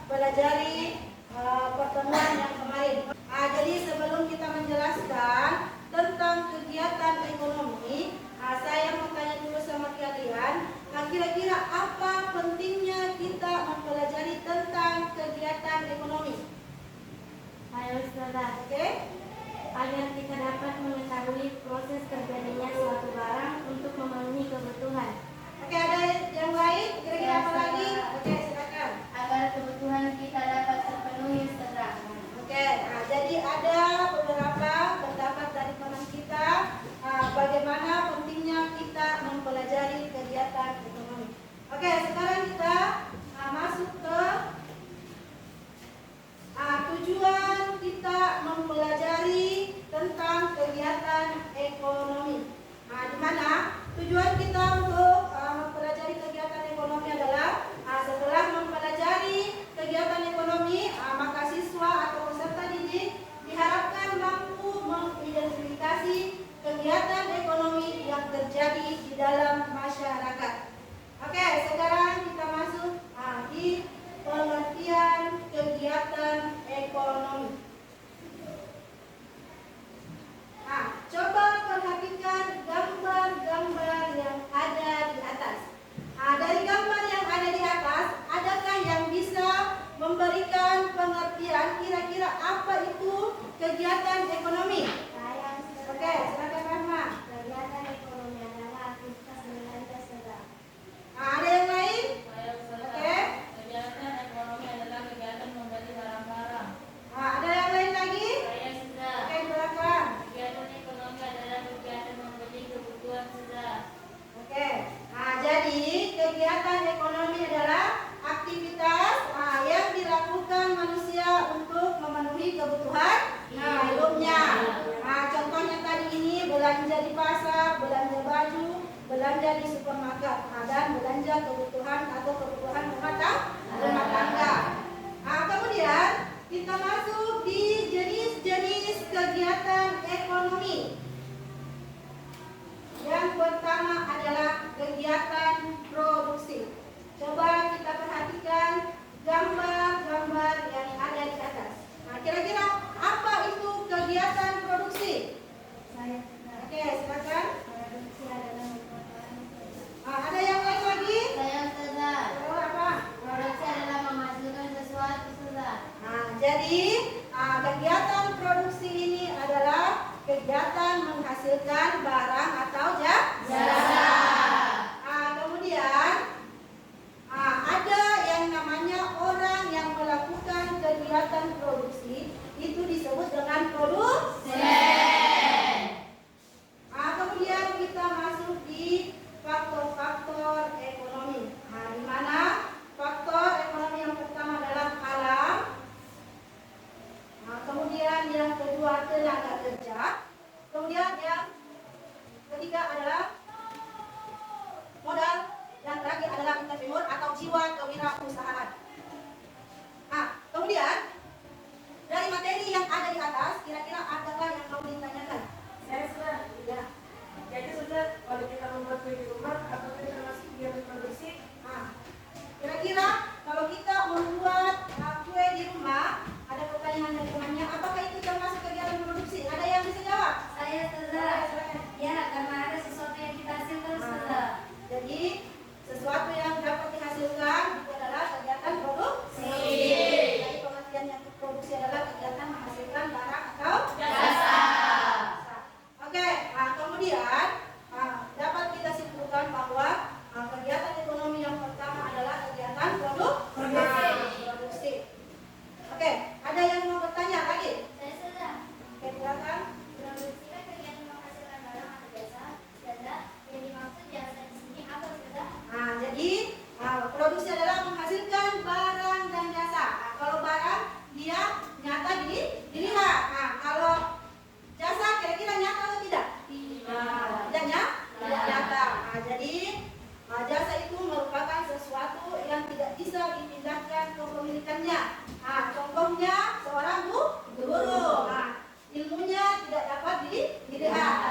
pelajari pertemuan yang kemarin. Jadi sebelum kita menjelaskan tentang kegiatan ekonomi, saya mau tanya dulu sama kalian, kira-kira apa pentingnya kita mempelajari tentang kegiatan ekonomi? Ayo Ustazah. Oke? Agar kita dapat mengetahui proses terjadinya suatu barang untuk memenuhi kebutuhan. Oke, ada yang lain? Kira-kira apa lagi? Oke, silakan. Agar kebutuhan kita dapat terpenuhi Ustazah. Oke, jadi ada beberapa pendapat dari teman kita bagaimana pentingnya kita mempelajari kegiatan ekonomi. Oke, sekarang kita masuk ke tujuan kita mempelajari tentang kegiatan ekonomi. Di mana tujuan kita untuk mempelajari kegiatan ekonomi adalah setelah mempelajari kegiatan ekonomi, maka siswa atau peserta didik diharapkan mampu mengidentifikasi kegiatan ekonomi yang terjadi di dalam masyarakat. Oke, sekarang kita masuk di pengertian kegiatan ekonomi. Coba perhatikan gambar-gambar yang ada di atas. Dari gambar yang ada di atas, adakah yang bisa memberikan pengertian kira-kira apa itu kegiatan ekonomi? Oke, silakan Rahma. Kegiatan ekonomi adalah aktivitas belanja Ustazah. Ada yang lain? Oke. Kegiatan ekonomi adalah kegiatan membeli barang-barang. Ada yang lain lagi? Saya sudah. Oke, silakan. Kegiatan ekonomi adalah kegiatan membeli kebutuhan sudah. Oke, jadi kegiatan ekonomi adalah aktivitas yang dilakukan manusia untuk memenuhi kebutuhan hidupnya. Contohnya tadi ini belanja di pasar, belanja baju, belanja di supermarket, dan belanja kebutuhan atau kebutuhan rumah tangga. Kemudian kita masuk di jenis-jenis kegiatan ekonomi. Yang pertama adalah kegiatan produksi. Coba kita perhatikan gambar-gambar yang ada di atas. Kira-kira apa itu kegiatan produksi? Oke, silakan. Produksi adalah Ada yang lain lagi? Saya Ustazah. Apa? Produksi adalah menghasilkan sesuatu Ustazah. Jadi kegiatan produksi ini adalah kegiatan menghasilkan barang atau jasa. Kemudian ada yang namanya orang yang melakukan kegiatan produksi, itu disebut dengan produsen. Kemudian kita masuk di faktor-faktor ekonomi. Di mana faktor ekonomi yang pertama adalah alam. Kemudian yang kedua tenaga kerja. Kemudian yang ketiga adalah modal. Yang terakhir adalah entrepreneur atau jiwa kewirausahaan. Kemudian dari materi yang ada di atas, kira-kira adakah yang mau ditanyakan? Saya sudah. Ya. Jadi sudah kalau kita membuat kue di rumah atau kita termasuk kegiatan produksi. Kira-kira kalau kita membuat kue di rumah, ada pertanyaan dari temannya, apakah itu termasuk kegiatan produksi? Ada yang bisa jawab? Saya Ustazah. Ya, karena ada sesuatu yang kita hasilkan Ustazah. Jadi sesuatu yang dapat dihasilkan itu adalah kegiatan produksi. Jadi pengertian yang produksi adalah kegiatan menghasilkan barang atau jasa. Oke, kemudian dapat kita simpulkan bahwa kegiatan ekonomi yang pertama adalah kegiatan produksi. Oke, ada yang mau bertanya lagi? Saya Ustazah. Oke, silakan. Produksi kan kegiatan menghasilkan barang atau jasa. Ustazah, yang dimaksud jasa di sini apa Ustazah? Jadi produksi adalah menghasilkan barang dan jasa. Kalau barang dia nyata dilihat. Kalau jasa kira-kira nyata atau tidak? Tidak nyata. Jadi jasa itu merupakan sesuatu yang tidak bisa dipindahkan kepemilikannya. Contohnya seorang guru. Ilmunya tidak dapat dilihat.